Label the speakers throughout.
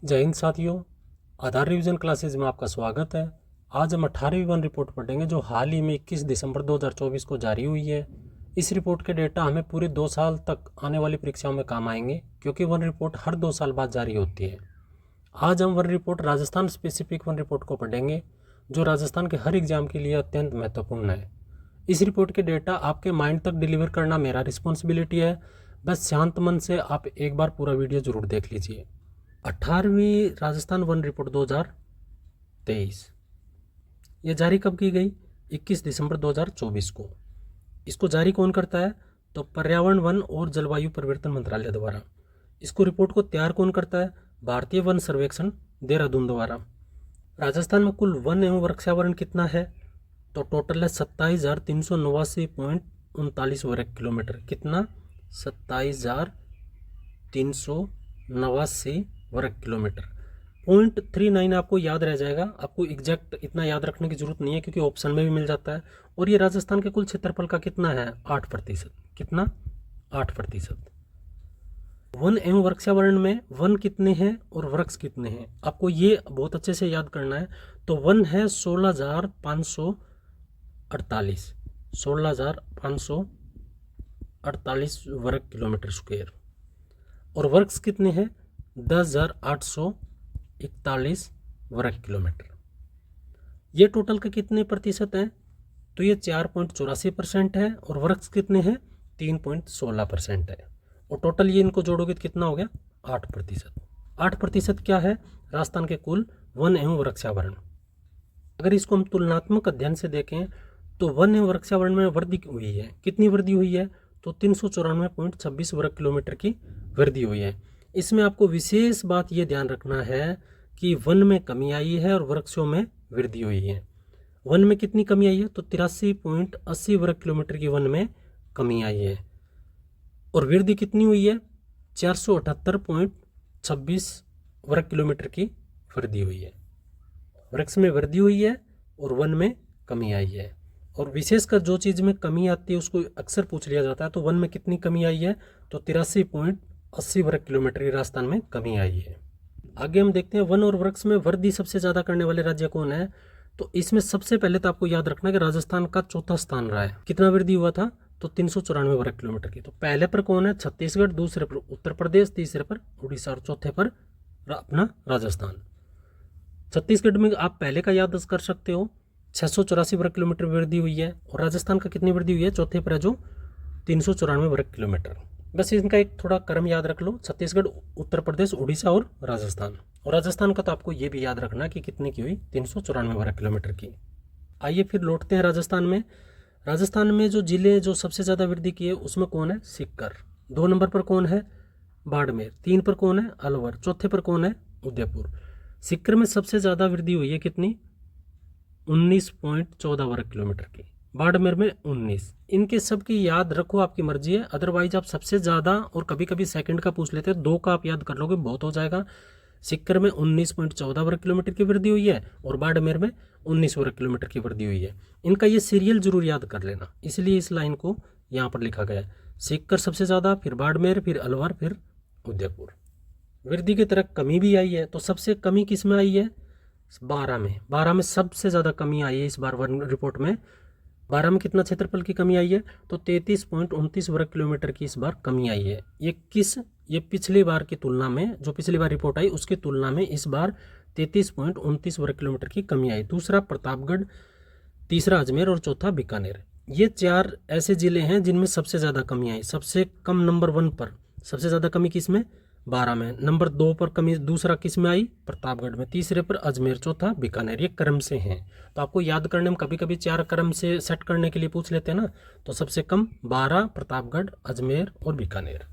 Speaker 1: जय हिंद साथियों, आधार revision classes में आपका स्वागत है। आज हम 18वीं वन रिपोर्ट पढ़ेंगे जो हाल ही में 21 दिसंबर 2024 को जारी हुई है। इस रिपोर्ट के डेटा हमें पूरे 2 साल तक आने वाली परीक्षाओं में काम आएंगे, क्योंकि वन रिपोर्ट हर 2 साल बाद जारी होती है। आज हम one report Rajasthan specific one report को पढ़ेंगे, जो राजस्थान के हर एग्जाम के लिए अत्यंत महत्वपूर्ण है। इस रिपोर्ट के डेटा आपके माइंड तक डिलीवर करना मेरा रिस्पॉन्सिबिलिटी है। बस शांत मन से आप एक बार पूरा वीडियो जरूर देख लीजिए। 18वीं राजस्थान वन रिपोर्ट 2023 ये जारी कब की गई? 21 दिसंबर 2024 को। इसको जारी कौन करता है? तो पर्यावरण, वन और जलवायु परिवर्तन मंत्रालय द्वारा। इसको रिपोर्ट को तैयार कौन करता है? भारतीय वन सर्वेक्षण देहरादून द्वारा। राजस्थान में कुल वन एवं वृक्षावरण कितना है? तो टोटल है 27,389.39 वर्ग किलोमीटर। कितना? 27,389 वर्ग किलोमीटर। 0.39 आपको याद रह जाएगा। आपको एग्जैक्ट इतना याद रखने की जरूरत नहीं है, क्योंकि ऑप्शन में भी मिल जाता है। और ये राजस्थान के कुल क्षेत्रफल का कितना है? 8%। कितना? 8%। वन एवं वृक्षावरण में वन कितने हैं और वृक्ष कितने हैं, आपको ये बहुत अच्छे से याद करना है। तो वन है 16,548 16,548 वर्ग किलोमीटर स्क्वायर। और वृक्ष कितने हैं? 10,841 वर्ग किलोमीटर। ये टोटल के कितने प्रतिशत हैं? तो ये 4.84% है। और वृक्ष कितने हैं? 3.16% है। और टोटल ये इनको जोड़ोगे तो कितना हो गया? 8%। 8% क्या है? राजस्थान के कुल वन एवं वृक्षावरण। अगर इसको हम तुलनात्मक अध्ययन से देखें तो वन एवं वृक्षावरण में वृद्धि हुई है। कितनी वृद्धि हुई है? तो 394.26 वर्ग किलोमीटर की वृद्धि हुई है। इसमें आपको विशेष बात ये ध्यान रखना है कि वन में कमी आई है और वृक्षों में वृद्धि हुई है। वन में कितनी कमी आई है? तो 83.80 वर्ग किलोमीटर की वन में कमी आई है। और वृद्धि कितनी हुई है? 478.26 वर्ग किलोमीटर की वृद्धि हुई है। वृक्ष में वृद्धि हुई है और वन में कमी आई है। और विशेषकर जो चीज़ में कमी आती है उसको अक्सर पूछ लिया जाता है। तो वन में कितनी कमी आई है? तो 83.80 वर्ग किलोमीटर की राजस्थान में कमी आई है। आगे हम देखते हैं वन और वृक्ष में वृद्धि सबसे ज़्यादा करने वाले राज्य कौन है। तो इसमें सबसे पहले तो आपको याद रखना कि राजस्थान का चौथा स्थान रहा है। कितना वृद्धि हुआ था? तो 394 वर्ग किलोमीटर की। तो पहले पर कौन है? छत्तीसगढ़, दूसरे पर उत्तर प्रदेश, तीसरे पर उड़ीसा और चौथे पर अपना राजस्थान। छत्तीसगढ़ में आप पहले का याद कर सकते हो, 684 वर्ग किलोमीटर वृद्धि हुई है। और राजस्थान का कितनी वृद्धि हुई है? चौथे पर है जो 394 वर्ग किलोमीटर। बस इनका एक थोड़ा क्रम याद रख लो, छत्तीसगढ़, उत्तर प्रदेश, उड़ीसा और राजस्थान। और राजस्थान का तो आपको ये भी याद रखना कि कितने की हुई? 394 वर्ग किलोमीटर की। आइए फिर लौटते हैं राजस्थान में। राजस्थान में जो जिले जो सबसे ज़्यादा वृद्धि की है उसमें कौन है? सीकर। 2 नंबर पर कौन है? बाड़मेर। 3 पर कौन है? अलवर। चौथे पर कौन है? उदयपुर। सीकर में सबसे ज़्यादा वृद्धि हुई है। कितनी? 19.14 वर्ग किलोमीटर की। बाड़मेर में 19। इनके सब की याद रखो, आपकी मर्जी है। अदरवाइज आप सबसे ज़्यादा और कभी कभी सेकंड का पूछ लेते हैं, 2 का आप याद कर लोगे बहुत हो जाएगा। सीकर में 19.14 वर्ग किलोमीटर की वृद्धि हुई है और बाड़मेर में 19 वर्ग किलोमीटर की वृद्धि हुई है। इनका ये सीरियल जरूर याद कर लेना, इसलिए इस लाइन को यहाँ पर लिखा गया है। सीकर सबसे ज़्यादा, फिर बाड़मेर, फिर अलवर, फिर उदयपुर। वृद्धि की तरह कमी भी आई है। तो सबसे कमी किस में आई है? 12 में। 12 में सबसे ज़्यादा कमी आई है इस बार वन रिपोर्ट में। 12 में कितना क्षेत्रफल की कमी आई है? तो 33.29 वर्ग किलोमीटर की इस बार कमी आई है। ये पिछली बार की तुलना में, जो पिछली बार रिपोर्ट आई उसकी तुलना में इस बार 33.29 वर्ग किलोमीटर की कमी आई। दूसरा प्रतापगढ़, तीसरा अजमेर और चौथा बीकानेर। ये 4 ऐसे जिले हैं जिनमें सबसे ज़्यादा कमी आई। सबसे कम नंबर 1 पर सबसे ज़्यादा कमी किस में? 12 में। नंबर 2 पर कमी दूसरा किस में आई? प्रतापगढ़ में। तीसरे पर अजमेर, चौथा बीकानेर। ये क्रम से हैं। तो आपको याद करने में कभी कभी 4 क्रम से सेट करने के लिए पूछ लेते हैं ना। तो सबसे कम 12, प्रतापगढ़, अजमेर और बीकानेर।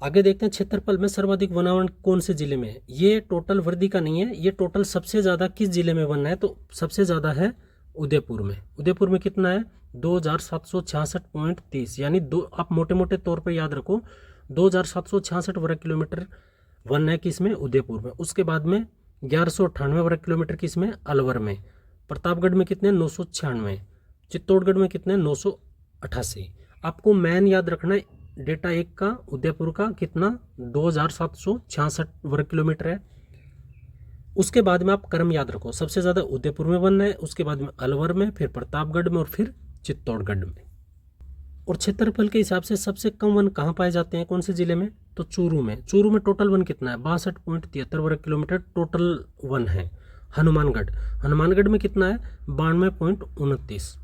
Speaker 1: आगे देखते हैं क्षेत्रफल में सर्वाधिक वनावरण कौन से जिले में है। ये टोटल वृद्धि का नहीं है, ये टोटल सबसे ज़्यादा किस जिले में वन है। तो सबसे ज़्यादा है उदयपुर में। उदयपुर में कितना है? 2766.30, यानी आप मोटे मोटे तौर पर याद रखो, 2766 वर्ग किलोमीटर वन है किसमें? उदयपुर में। उसके बाद में 1198 वर्ग किलोमीटर किसमें? अलवर में। प्रतापगढ़ में कितने? 996। चित्तौड़गढ़ में कितने? 988। आपको मैन याद रखना है डेटा 1 का, उदयपुर का कितना? 2766 वर्ग किलोमीटर है। उसके बाद में आप क्रम याद रखो, सबसे ज़्यादा उदयपुर में वन है, उसके बाद में अलवर में, फिर प्रतापगढ़ में और फिर चित्तौड़गढ़ में। और क्षेत्रफल के हिसाब से सबसे कम वन कहाँ पाए जाते हैं, कौन से जिले में, तो चूरू में। चूरू में टोटल वन कितना है, 62.73 वर्ग किलोमीटर टोटल वन है। हनुमानगढ़ में कितना है, 92.29।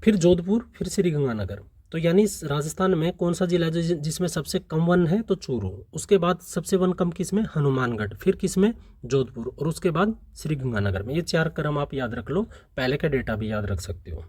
Speaker 1: फिर जोधपुर, फिर श्रीगंगानगर। तो यानी राजस्थान में कौन सा जिला है जिसमें सबसे कम वन है, तो चूरू। उसके बाद सबसे वन कम किस में, हनुमानगढ़, फिर किस में, जोधपुर, और उसके बाद श्रीगंगानगर में। ये 4 क्रम आप याद रख लो, पहले का डेटा भी याद रख सकते हो।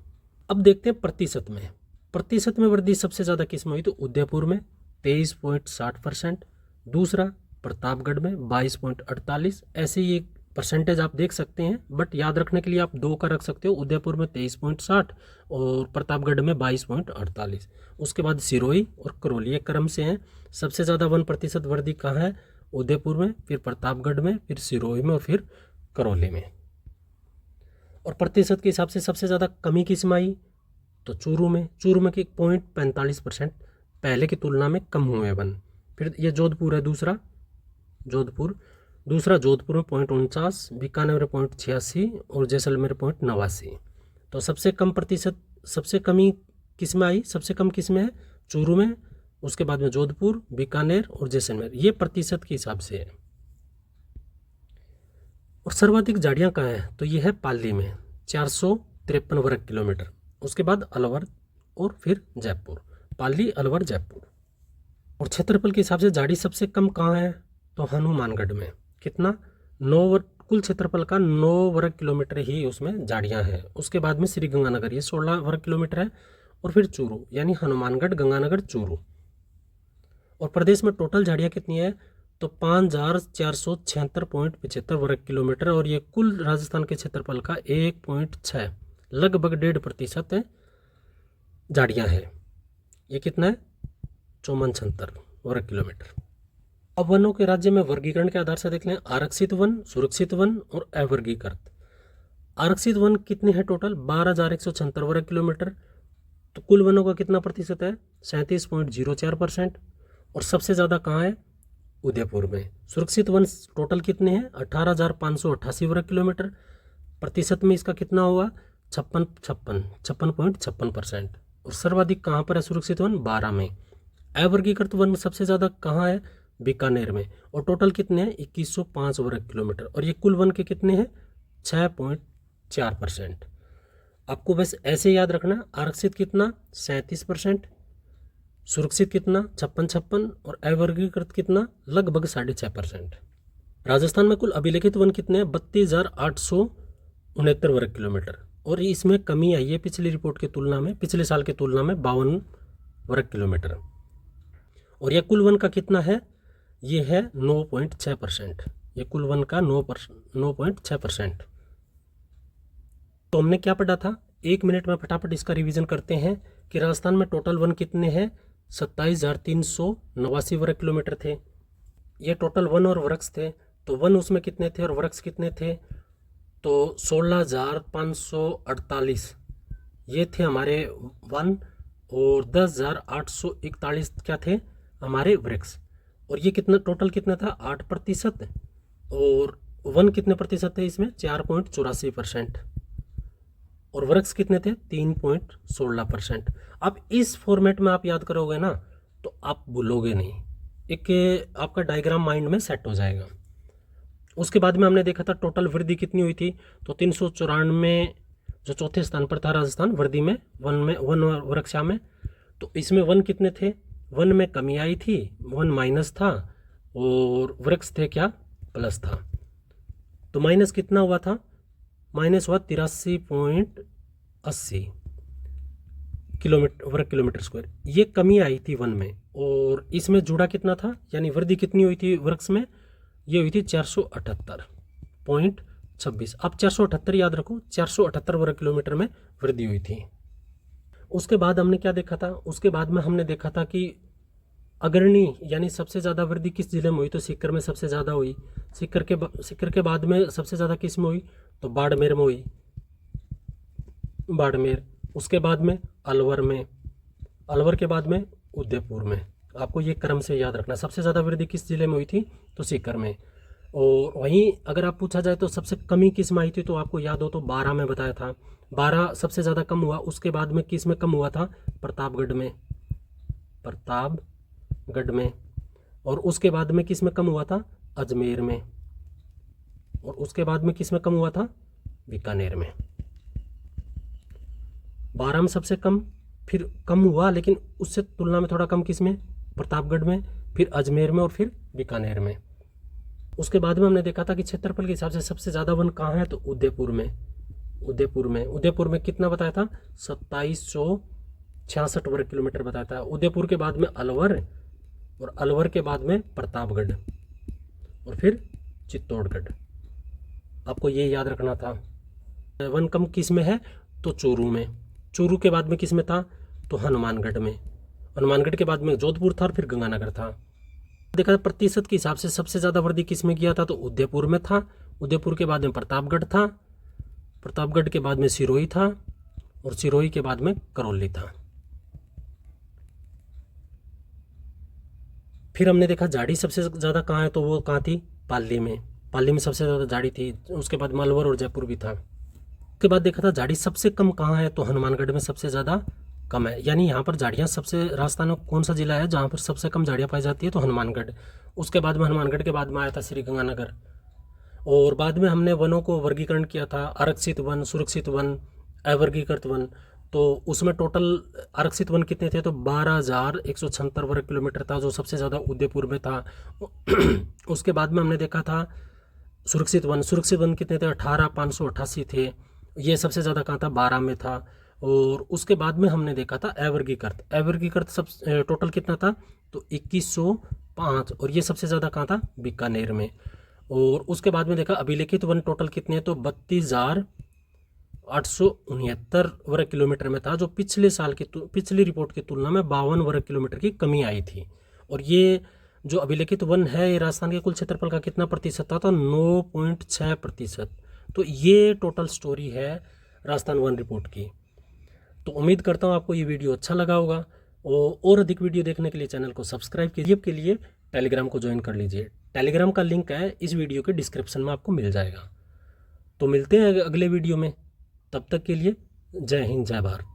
Speaker 1: अब देखते हैं प्रतिशत में। प्रतिशत में वृद्धि सबसे ज़्यादा किस में हुई, तो उदयपुर में 23.60%, दूसरा प्रतापगढ़ में 22.48। ऐसे ये परसेंटेज आप देख सकते हैं, बट याद रखने के लिए आप 2 का रख सकते हो। उदयपुर में 23.60 और प्रतापगढ़ में 22.48। उसके बाद सिरोही और करौली एक क्रम से हैं। सबसे ज़्यादा 1% वृद्धि कहाँ है, उदयपुर में, फिर प्रतापगढ़ में, फिर सिरोही में और फिर करौली में। और प्रतिशत के हिसाब से सबसे ज़्यादा कमी किस में आई, तो चूरू में कि 0.45% पहले की तुलना में कम हुए वन। फिर ये जोधपुर है, दूसरा जोधपुर में 0.49, बीकानेर में 0.86 और जैसलमेर 0.89। तो सबसे कम प्रतिशत, सबसे कमी किस में आई, सबसे कम किस में है, चूरू में, उसके बाद में जोधपुर, बीकानेर और जैसलमेर। ये प्रतिशत के हिसाब से है। और सर्वाधिक झाड़ियाँ कहाँ हैं, तो ये है पाली में 453 वर्ग किलोमीटर। उसके बाद अलवर और फिर जयपुर, पाली, अलवर, जयपुर। और क्षेत्रफल के हिसाब से झाड़ी सबसे कम कहाँ है, तो हनुमानगढ़ में। कितना, 9 कुल क्षेत्रफल का 9 वर्ग किलोमीटर ही उसमें झाड़ियाँ हैं। उसके बाद में श्रीगंगानगर, ये 16 वर्ग किलोमीटर है, और फिर चूरू, यानी हनुमानगढ़, गंगानगर, चूरू। और प्रदेश में टोटल झाड़ियाँ कितनी है, तो 5476.75 वर्ग किलोमीटर। और ये कुल राजस्थान के क्षेत्रफल का 1.6, लगभग 1.5% झाड़ियाँ हैं। ये कितना है, 5476 वर्ग किलोमीटर। अब वनों के राज्य में वर्गीकरण के आधार से देख लें, आरक्षित वन, सुरक्षित वन और अवर्गीकृत। आरक्षित वन कितने हैं टोटल, 12,176 वर्ग किलोमीटर। तो कुल वनों का कितना प्रतिशत है, 37.04%। और सबसे ज़्यादा कहाँ है, उदयपुर में। सुरक्षित वन टोटल कितने हैं, 18,588 वर्ग किलोमीटर। प्रतिशत में इसका कितना हुआ, 56.56%। और सर्वाधिक कहाँ पर है सुरक्षित वन, 12 में। अवर्गीकृत वन सबसे ज़्यादा कहाँ है, बीकानेर में। और टोटल कितने हैं, 2105 वर्ग किलोमीटर। और ये कुल वन के कितने हैं, 6.4%। आपको बस ऐसे याद रखना, आरक्षित कितना, 37%, सुरक्षित कितना, 56 और अवर्गीकृत कितना, लगभग 6.5%। राजस्थान में कुल अभिलेखित वन कितने हैं, 32,869 वर्ग किलोमीटर। और इसमें कमी आई है पिछली रिपोर्ट की तुलना में, पिछले साल की तुलना में 52 वर्ग किलोमीटर। और यह कुल वन का कितना है, ये है 9.6%। ये कुल वन का 9.6%। तो हमने क्या पढ़ा था, 1 मिनट में फटाफट इसका रिवीजन करते हैं कि राजस्थान में टोटल वन कितने हैं, 27,389 वर्ग किलोमीटर थे। ये टोटल वन और वृक्ष थे। तो वन उसमें कितने थे और वृक्ष कितने थे, तो 16,548 ये थे हमारे वन, और 10,841 क्या थे हमारे वृक्ष। और ये कितना टोटल कितना था, 8%। और वन कितने प्रतिशत थे इसमें, 4.84%। और वृक्ष कितने थे, 3.16%। अब इस फॉर्मेट में आप याद करोगे ना तो आप भूलोगे नहीं, एक आपका डायग्राम माइंड में सेट हो जाएगा। उसके बाद में हमने देखा था टोटल वृद्धि कितनी हुई थी, तो 394 जो चौथे स्थान पर था राजस्थान वृद्धि में, वन और वृक्षा में। तो इसमें वन कितने थे, वन में कमी आई थी, वन माइनस था और वृक्ष थे क्या, प्लस था। तो माइनस कितना हुआ था, माइनस हुआ 83.80 वर्ग किलोमीटर स्क्वायर। ये कमी आई थी वन में। और इसमें जुड़ा कितना था, यानी वृद्धि कितनी हुई थी वृक्ष में, ये हुई थी 478.26। आप 478 याद रखो, 478 वर्ग किलोमीटर में वृद्धि हुई थी। उसके बाद हमने क्या देखा था, उसके बाद में हमने देखा था कि अग्रणी यानी सबसे ज़्यादा वृद्धि किस जिले में हुई, तो सीकर में सबसे ज़्यादा हुई। सीकर के बाद में सबसे ज़्यादा किस में हुई, तो बाड़मेर में हुई, बाड़मेर। उसके बाद में अलवर में, अलवर के बाद में उदयपुर में। आपको ये क्रम से याद रखना, सबसे ज़्यादा वृद्धि किस जिले में हुई थी, तो सीकर में। और वहीं अगर आप पूछा जाए तो सबसे कमी किस में आई थी, तो आपको याद हो तो 12 में बताया था, 12 सबसे ज़्यादा कम हुआ। उसके बाद में किस में कम हुआ था, प्रतापगढ़ में, प्रतापगढ़ में। और उसके बाद में किस में कम हुआ था, अजमेर में। और उसके बाद में किस में कम हुआ था, बीकानेर में। 12 में सबसे कम, फिर कम हुआ लेकिन उससे तुलना में थोड़ा कम किस में, प्रतापगढ़ में, फिर अजमेर में और फिर बीकानेर में। उसके बाद में हमने देखा था कि क्षेत्रफल के हिसाब से सबसे ज़्यादा वन कहाँ है, तो उदयपुर में। उदयपुर में कितना बताया था, 2766 वर्ग किलोमीटर बताया था। उदयपुर के बाद में अलवर, और अलवर के बाद में प्रतापगढ़, और फिर चित्तौड़गढ़। आपको ये याद रखना था। वन कम किस में है, तो चूरू में। चूरू के बाद में किस में था, तो हनुमानगढ़ में। हनुमानगढ़ के बाद में जोधपुर था और फिर गंगानगर था। देखा प्रतिशत के हिसाब से सबसे ज़्यादा वृद्धि किस में किया था, तो उदयपुर में था। उदयपुर के बाद में प्रतापगढ़ था, प्रतापगढ़ के बाद में सिरोही था, और सिरोही के बाद में करौली था। फिर हमने देखा झाड़ी सबसे ज़्यादा कहाँ है, तो वो कहाँ थी, पाली में। पाली में सबसे ज़्यादा झाड़ी थी। उसके बाद में अलवर और जयपुर भी था। उसके बाद देखा था झाड़ी सबसे कम कहाँ है, तो हनुमानगढ़ में सबसे ज़्यादा कम है। यानी यहाँ पर झाड़ियाँ सबसे, राजस्थान में कौन सा जिला है जहाँ पर सबसे कम झाड़ियाँ पाई जाती है, तो हनुमानगढ़। उसके बाद में हनुमानगढ़ के बाद में आया था श्री गंगानगर। और बाद में हमने वनों को वर्गीकरण किया था, आरक्षित वन, सुरक्षित वन, अवर्गीकृत वन। तो उसमें टोटल आरक्षित वन कितने थे, तो 12,176 वर्ग किलोमीटर था, जो सबसे ज़्यादा उदयपुर में था। उसके बाद में हमने देखा था सुरक्षित वन कितने थे, 18,588 थे। ये सबसे ज़्यादा कहाँ था, 12 में था। और उसके बाद में हमने देखा था अवर्गीकृत सब टोटल कितना था, तो 2105, और ये सबसे ज़्यादा कहाँ था, बीकानेर में। और उसके बाद में देखा अभिलेखित वन टोटल कितने हैं, तो 32,869 वर्ग किलोमीटर में था, जो पिछली रिपोर्ट की तुलना में 52 वर्ग किलोमीटर की कमी आई थी। और ये जो अभिलेखित वन है, ये राजस्थान के कुल क्षेत्रफल का कितना प्रतिशत था, तो 9.6%। तो ये टोटल स्टोरी है राजस्थान वन रिपोर्ट की। तो उम्मीद करता हूँ आपको ये वीडियो अच्छा लगा होगा। और अधिक वीडियो देखने के लिए चैनल को सब्सक्राइब कीजिए। के लिए टेलीग्राम को ज्वाइन कर लीजिए। टेलीग्राम का लिंक है इस वीडियो के डिस्क्रिप्शन में, आपको मिल जाएगा। तो मिलते हैं अगले वीडियो में। तब तक के लिए जय हिंद, जय भारत।